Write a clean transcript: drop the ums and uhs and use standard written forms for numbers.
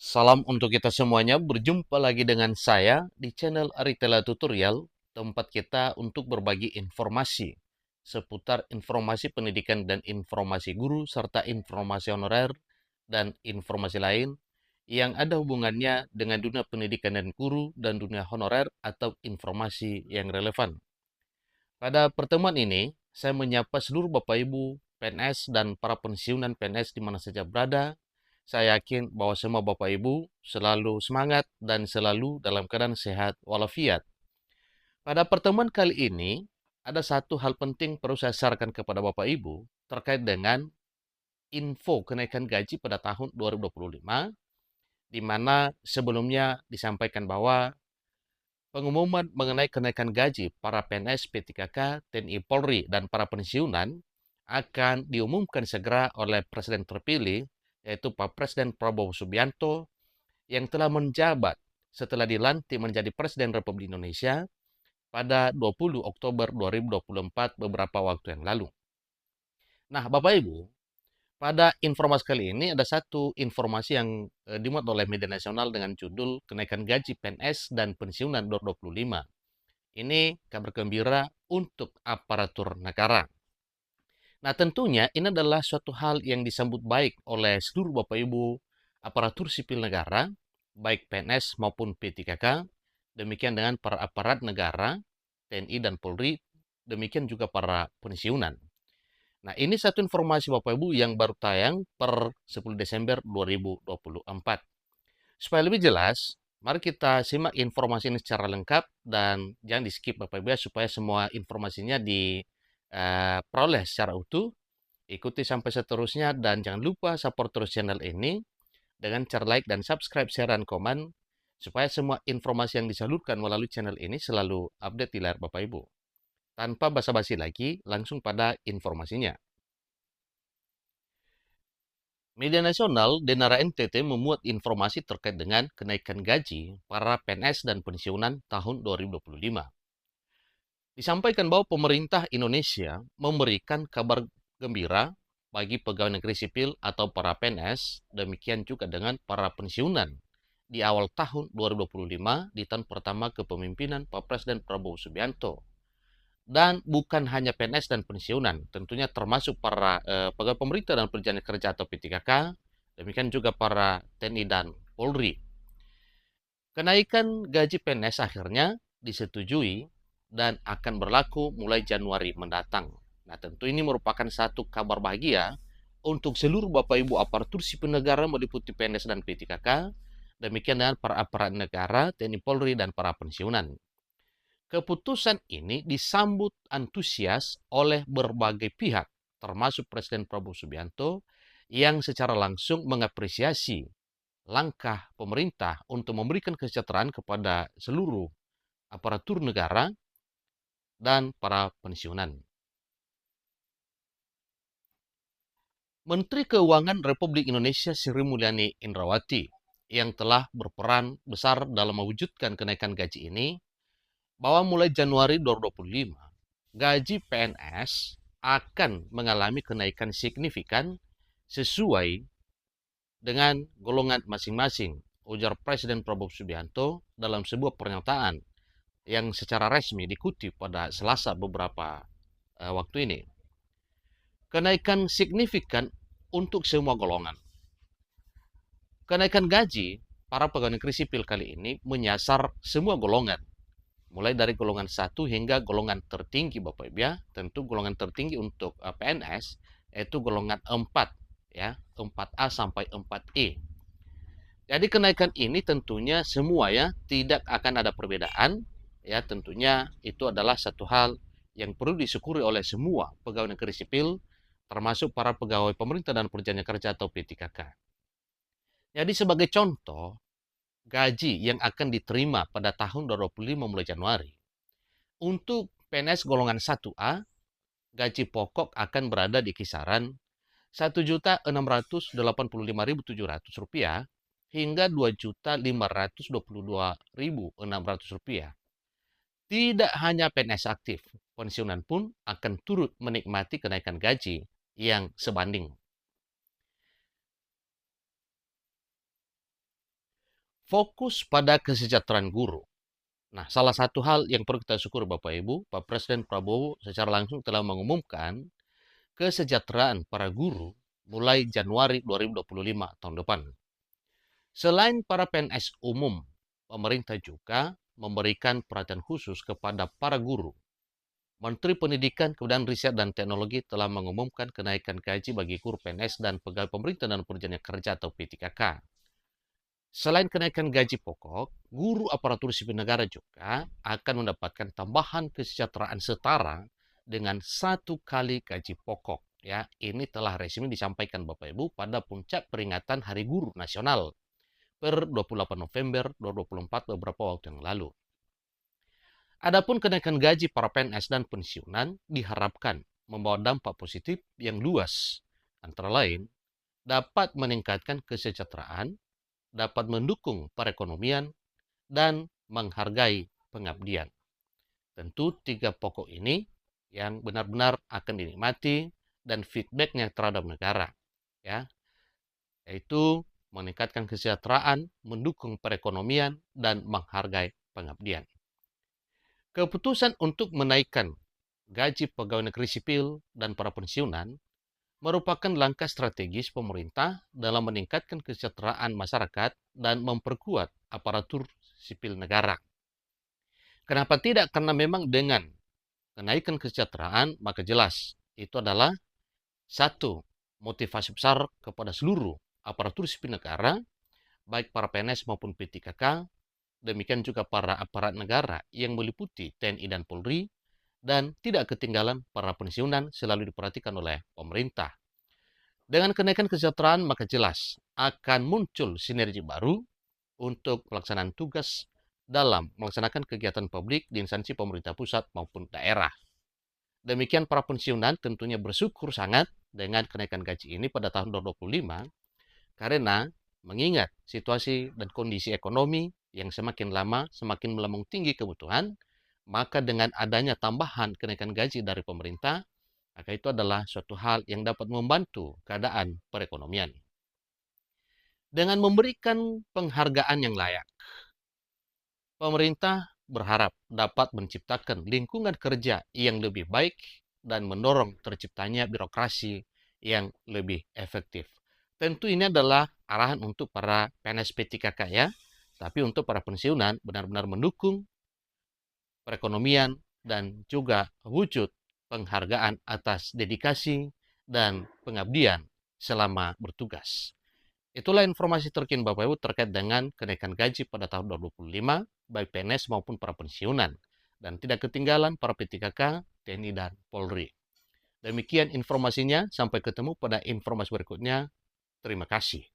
Salam untuk kita semuanya, berjumpa lagi dengan saya di channel Aritela Tutorial, tempat kita untuk berbagi informasi seputar informasi pendidikan dan informasi guru, serta informasi honorer dan informasi lain yang ada hubungannya dengan dunia pendidikan dan guru dan dunia honorer atau informasi yang relevan. Pada pertemuan ini, saya menyapa seluruh Bapak Ibu PNS dan para pensiunan PNS di mana saja berada. Saya yakin bahwa semua Bapak Ibu selalu semangat dan selalu dalam keadaan sehat walafiat. Pada pertemuan kali ini, ada satu hal penting perlu saya sarankan kepada Bapak Ibu terkait dengan info kenaikan gaji pada tahun 2025, di mana sebelumnya disampaikan bahwa pengumuman mengenai kenaikan gaji para PNS, P3K, TNI Polri, dan para pensiunan akan diumumkan segera oleh Presiden terpilih, yaitu Pak Presiden Prabowo Subianto, yang telah menjabat setelah dilantik menjadi Presiden Republik Indonesia pada 20 Oktober 2024 beberapa waktu yang lalu. Nah, Bapak Ibu, pada informasi kali ini ada satu informasi yang dimuat oleh media nasional dengan judul Kenaikan Gaji PNS dan Pensiunan 2025. Ini kabar gembira untuk aparatur negara. Nah, tentunya ini adalah suatu hal yang disambut baik oleh seluruh Bapak Ibu aparatur sipil negara, baik PNS maupun P3K, demikian dengan para aparat negara, TNI dan Polri, demikian juga para pensiunan. Nah, ini satu informasi Bapak Ibu yang baru tayang per 10 Desember 2024. Supaya lebih jelas, mari kita simak informasi ini secara lengkap dan jangan di-skip Bapak Ibu ya, supaya semua informasinya diperoleh secara utuh. Ikuti sampai seterusnya dan jangan lupa support terus channel ini dengan cara like dan subscribe, share, dan komen supaya semua informasi yang disalurkan melalui channel ini selalu update di layar Bapak Ibu. Tanpa basa-basi lagi, langsung pada informasinya. Media nasional Denara NTT memuat informasi terkait dengan kenaikan gaji para PNS dan pensiunan tahun 2025. Disampaikan bahwa pemerintah Indonesia memberikan kabar gembira bagi pegawai negeri sipil atau para PNS, demikian juga dengan para pensiunan di awal tahun 2025 di tahun pertama kepemimpinan Pak Presiden Prabowo Subianto. Dan bukan hanya PNS dan pensiunan, tentunya termasuk para pegawai pemerintah dan perjalanan kerja atau P3K, demikian juga para TNI dan Polri. Kenaikan gaji PNS akhirnya disetujui dan akan berlaku mulai Januari mendatang. Nah, tentu ini merupakan satu kabar bahagia untuk seluruh Bapak Ibu aparatur sipil negara meliputi PNS dan P3K, demikian dengan para aparat negara, TNI Polri, dan para pensiunan. Keputusan ini disambut antusias oleh berbagai pihak, termasuk Presiden Prabowo Subianto, yang secara langsung mengapresiasi langkah pemerintah untuk memberikan kesejahteraan kepada seluruh aparatur negara dan para pensiunan. Menteri Keuangan Republik Indonesia Sri Mulyani Indrawati yang telah berperan besar dalam mewujudkan kenaikan gaji ini, bahwa mulai Januari 2025, gaji PNS akan mengalami kenaikan signifikan sesuai dengan golongan masing-masing, ujar Presiden Prabowo Subianto dalam sebuah pernyataan yang secara resmi dikutip pada Selasa beberapa waktu ini. Kenaikan signifikan untuk semua golongan. Kenaikan gaji para pegawai negeri sipil kali ini menyasar semua golongan, mulai dari golongan 1 hingga golongan tertinggi Bapak Ibu ya. Tentu golongan tertinggi untuk PNS yaitu golongan 4 ya, 4A sampai 4E. Jadi kenaikan ini tentunya semua ya, tidak akan ada perbedaan ya, tentunya itu adalah satu hal yang perlu disyukuri oleh semua pegawai negeri sipil, termasuk para pegawai pemerintah dan perjalanan kerja atau P3K. Jadi sebagai contoh, gaji yang akan diterima pada tahun 2025 mulai Januari. Untuk PNS golongan 1A, gaji pokok akan berada di kisaran Rp1.685.700 hingga Rp2.522.600. Tidak hanya PNS aktif, pensiunan pun akan turut menikmati kenaikan gaji yang sebanding. fokus pada kesejahteraan guru. Nah, salah satu hal yang perlu kita syukur Bapak Ibu, Pak Presiden Prabowo secara langsung telah mengumumkan kesejahteraan para guru mulai Januari 2025 tahun depan. Selain para PNS umum, pemerintah juga memberikan perhatian khusus kepada para guru. Menteri Pendidikan, Kebudayaan Riset dan Teknologi telah mengumumkan kenaikan gaji bagi guru PNS dan pegawai pemerintah dan pekerja kerja atau P3K. Selain kenaikan gaji pokok, guru aparatur sipil negara juga akan mendapatkan tambahan kesejahteraan setara dengan 1 kali gaji pokok. Ya, ini telah resmi disampaikan Bapak Ibu pada puncak peringatan Hari Guru Nasional per 28 November 2024 beberapa waktu yang lalu. Adapun kenaikan gaji para PNS dan pensiunan diharapkan membawa dampak positif yang luas, antara lain dapat meningkatkan kesejahteraan, dapat mendukung perekonomian, dan menghargai pengabdian. Tentu 3 pokok ini yang benar-benar akan dinikmati dan feedbacknya terhadap negara, ya, yaitu meningkatkan kesejahteraan, mendukung perekonomian, dan menghargai pengabdian. Keputusan untuk menaikkan gaji pegawai negeri sipil dan para pensiunan merupakan langkah strategis pemerintah dalam meningkatkan kesejahteraan masyarakat dan memperkuat aparatur sipil negara. Kenapa tidak? Karena memang dengan kenaikan kesejahteraan, maka jelas itu adalah satu motivasi besar kepada seluruh aparatur sipil negara, baik para PNS maupun P3K, demikian juga para aparat negara yang meliputi TNI dan Polri, dan tidak ketinggalan para pensiunan selalu diperhatikan oleh pemerintah. Dengan kenaikan kesejahteraan, maka jelas akan muncul sinergi baru untuk pelaksanaan tugas dalam melaksanakan kegiatan publik di instansi pemerintah pusat maupun daerah. Demikian para pensiunan tentunya bersyukur sangat dengan kenaikan gaji ini pada tahun 2025, karena mengingat situasi dan kondisi ekonomi yang semakin lama semakin melambung tinggi kebutuhan, maka dengan adanya tambahan kenaikan gaji dari pemerintah, maka itu adalah suatu hal yang dapat membantu keadaan perekonomian. Dengan memberikan penghargaan yang layak, pemerintah berharap dapat menciptakan lingkungan kerja yang lebih baik dan mendorong terciptanya birokrasi yang lebih efektif. Tentu ini adalah arahan untuk para PNS P3K ya, tapi untuk para pensiunan benar-benar mendukung perekonomian dan juga wujud penghargaan atas dedikasi dan pengabdian selama bertugas. Itulah informasi terkini Bapak Ibu terkait dengan kenaikan gaji pada tahun 2025, baik PNS maupun para pensiunan. Dan tidak ketinggalan para P3K, TNI, dan Polri. Demikian informasinya, sampai ketemu pada informasi berikutnya. Terima kasih.